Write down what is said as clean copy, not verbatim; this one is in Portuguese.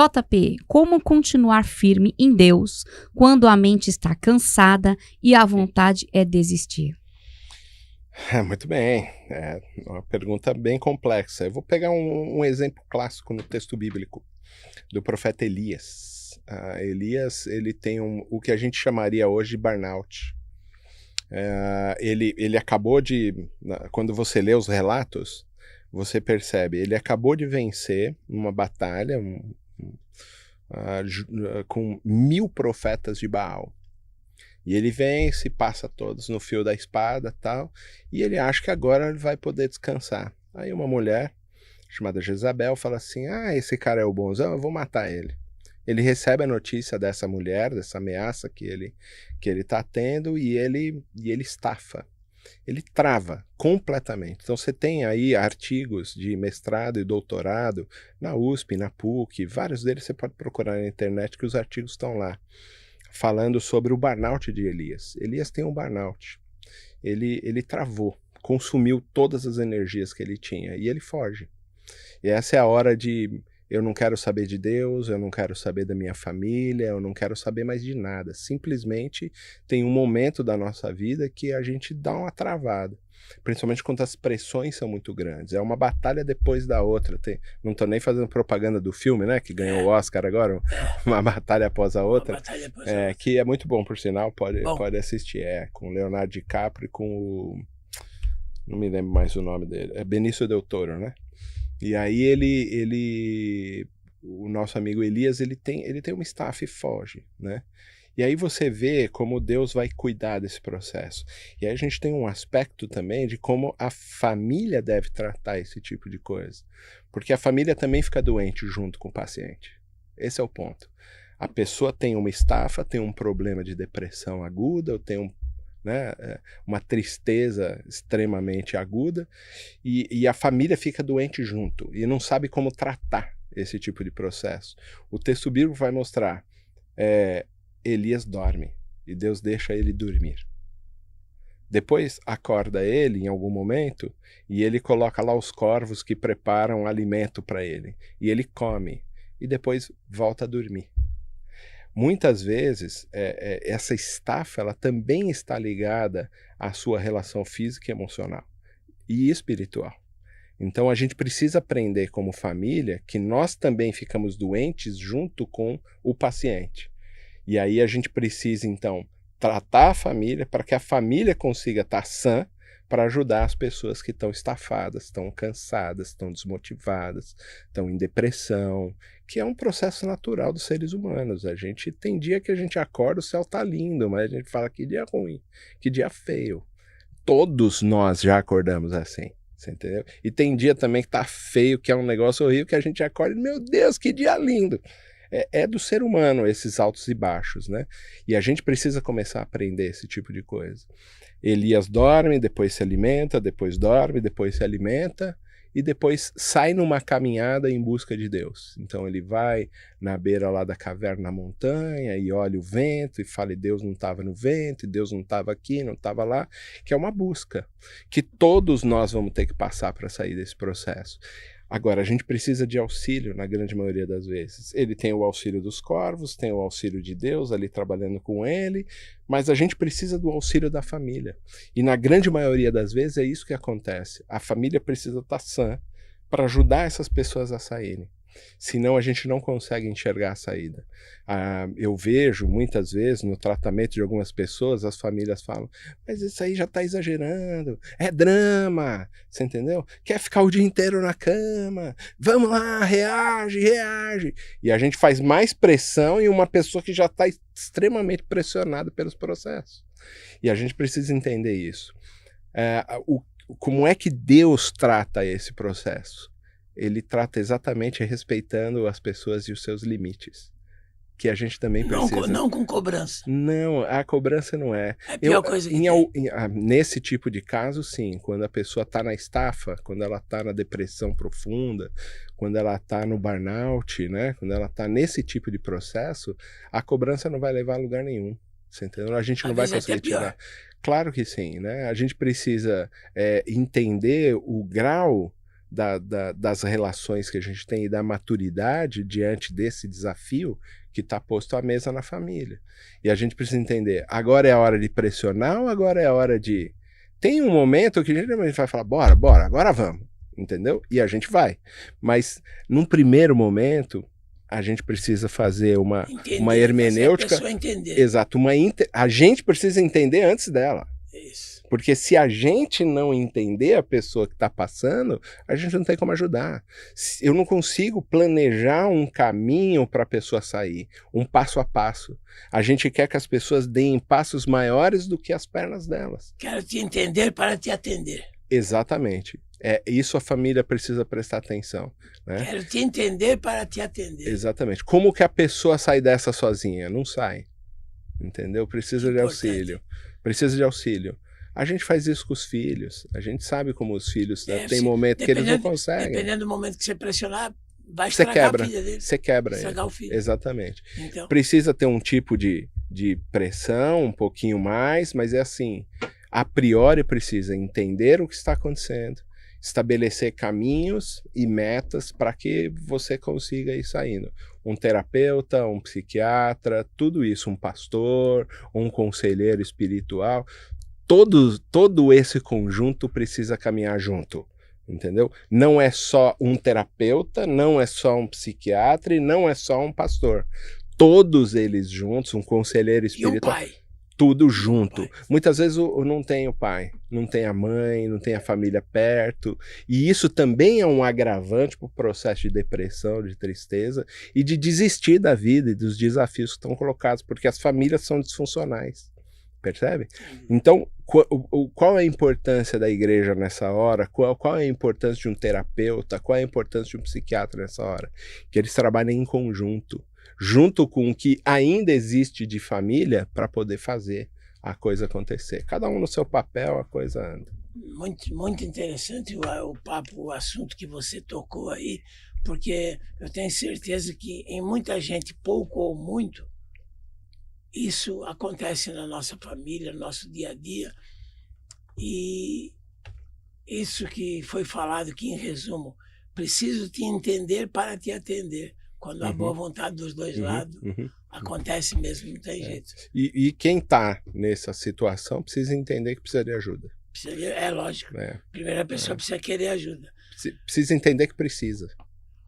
JP, como continuar firme em Deus quando a mente está cansada e a vontade é desistir? Muito bem, é uma pergunta bem complexa. Eu vou pegar um exemplo clássico no texto bíblico do profeta Elias. Elias, ele tem o que a gente chamaria hoje de burnout. Ele acabou quando você lê os relatos, você percebe, ele acabou de vencer uma batalha com 1000 profetas de Baal. E ele vence, passa todos no fio da espada e tal, e ele acha que agora ele vai poder descansar. Aí uma mulher chamada Jezabel fala assim, esse cara é o bonzão, eu vou matar ele. Ele recebe a notícia dessa mulher, dessa ameaça que ele tá tendo, e ele estafa. Ele trava completamente. Então você tem aí artigos de mestrado e doutorado na USP, na PUC, vários deles você pode procurar na internet que os artigos estão lá, falando sobre o burnout de Elias. Elias tem um burnout. Ele travou, consumiu todas as energias que ele tinha e ele foge. E essa é a hora de eu não quero saber de Deus, eu não quero saber da minha família, eu não quero saber mais de nada. Simplesmente tem um momento da nossa vida que a gente dá uma travada. Principalmente quando as pressões são muito grandes. É uma batalha depois da outra. Não tô nem fazendo propaganda do filme, né? Que ganhou o Oscar agora, uma batalha após a outra. Que é muito bom, por sinal, pode assistir. Com o Leonardo DiCaprio e com o... Não me lembro mais o nome dele. É Benício Del Toro, né? E aí o nosso amigo Elias, ele tem uma estafa e foge, né? E aí você vê como Deus vai cuidar desse processo. E aí a gente tem um aspecto também de como a família deve tratar esse tipo de coisa. Porque a família também fica doente junto com o paciente. Esse é o ponto. A pessoa tem uma estafa, tem um problema de depressão aguda, ou tem uma tristeza extremamente aguda, e a família fica doente junto e não sabe como tratar esse tipo de processo. O texto bíblico vai mostrar Elias dorme e Deus deixa ele dormir. Depois acorda ele em algum momento e ele coloca lá os corvos que preparam alimento para ele e ele come e depois volta a dormir. Muitas vezes, essa estafa ela também está ligada à sua relação física e emocional e espiritual. Então a gente precisa aprender como família que nós também ficamos doentes junto com o paciente. E aí a gente precisa então tratar a família para que a família consiga estar sã para ajudar as pessoas que estão estafadas, estão cansadas, estão desmotivadas, estão em depressão, que é um processo natural dos seres humanos. A gente tem dia que a gente acorda, o céu tá lindo, mas a gente fala que dia ruim, que dia feio. Todos nós já acordamos assim, você entendeu? E tem dia também que tá feio, que é um negócio horrível, que a gente acorda e, meu Deus, que dia lindo! É do ser humano esses altos e baixos, né? E a gente precisa começar a aprender esse tipo de coisa. Elias dorme, depois se alimenta, depois dorme, depois se alimenta e depois sai numa caminhada em busca de Deus. Então ele vai na beira lá da caverna na montanha e olha o vento e fala, e Deus não estava no vento, e Deus não estava aqui, não estava lá, que é uma busca que todos nós vamos ter que passar para sair desse processo. Agora, a gente precisa de auxílio na grande maioria das vezes. Ele tem o auxílio dos corvos, tem o auxílio de Deus ali trabalhando com ele, mas a gente precisa do auxílio da família. E na grande maioria das vezes é isso que acontece. A família precisa estar sã para ajudar essas pessoas a saírem. Senão a gente não consegue enxergar a saída. Eu vejo muitas vezes no tratamento de algumas pessoas, as famílias falam, mas isso aí já está exagerando, é drama, você entendeu? Quer ficar o dia inteiro na cama, vamos lá, reage. E a gente faz mais pressão em uma pessoa que já está extremamente pressionada pelos processos. E a gente precisa entender isso. Como é que Deus trata esse processo? Ele trata exatamente respeitando as pessoas e os seus limites, que a gente também precisa. Não com cobrança. Não, a cobrança não é. É a pior coisa que nesse tipo de caso, sim. Quando a pessoa está na estafa, quando ela está na depressão profunda, quando ela está no burnout, né? Quando ela está nesse tipo de processo, a cobrança não vai levar a lugar nenhum. Você entendeu? A gente não vai conseguir tirar. Claro que sim, né? A gente precisa entender o grau das relações que a gente tem e da maturidade diante desse desafio que está posto à mesa na família. E a gente precisa entender, agora é a hora de pressionar ou agora é a hora de... Tem um momento que a gente vai falar, bora, agora vamos, entendeu? E a gente vai. Mas, num primeiro momento, a gente precisa fazer uma hermenêutica... Fazer a pessoa entender. Exato, a gente precisa entender antes dela. Isso. Porque se a gente não entender a pessoa que está passando, a gente não tem como ajudar. Eu não consigo planejar um caminho para a pessoa sair, um passo a passo. A gente quer que as pessoas deem passos maiores do que as pernas delas. Quero te entender para te atender. Exatamente. Isso a família precisa prestar atenção. Né? Quero te entender para te atender. Exatamente. Como que a pessoa sai dessa sozinha? Não sai. Entendeu? Precisa de auxílio. Precisa de auxílio. A gente faz isso com os filhos. A gente sabe como os filhos, né? Tem momento que eles não conseguem. Dependendo do momento que você pressionar, vai estragar a vida dele. Você quebra estragar o filho. Exatamente. Então, precisa ter um tipo de pressão, um pouquinho mais, mas é assim, a priori precisa entender o que está acontecendo, estabelecer caminhos e metas para que você consiga ir saindo. Um terapeuta, um psiquiatra, tudo isso, um pastor, um conselheiro espiritual, todo esse conjunto precisa caminhar junto, entendeu? Não é só um terapeuta, não é só um psiquiatra e não é só um pastor. Todos eles juntos, um conselheiro espiritual. E o pai? Tudo junto. Muitas vezes não tem o pai, não tem a mãe, não tem a família perto. E isso também é um agravante para o processo de depressão, de tristeza e de desistir da vida e dos desafios que estão colocados, porque as famílias são disfuncionais. Percebe? Então, qual é a importância da igreja nessa hora? Qual é a importância de um terapeuta? Qual é a importância de um psiquiatra nessa hora? Que eles trabalhem em conjunto, junto com o que ainda existe de família para poder fazer a coisa acontecer. Cada um no seu papel, a coisa anda. Muito interessante o papo, o assunto que você tocou aí, porque eu tenho certeza que em muita gente, pouco ou muito, isso acontece na nossa família, no nosso dia a dia. E isso que foi falado aqui em resumo, preciso te entender para te atender. Quando a boa vontade dos dois lados acontece mesmo, não tem jeito. E quem está nessa situação precisa entender que precisa de ajuda. É lógico. Primeira pessoa precisa querer ajuda. Precisa entender que precisa.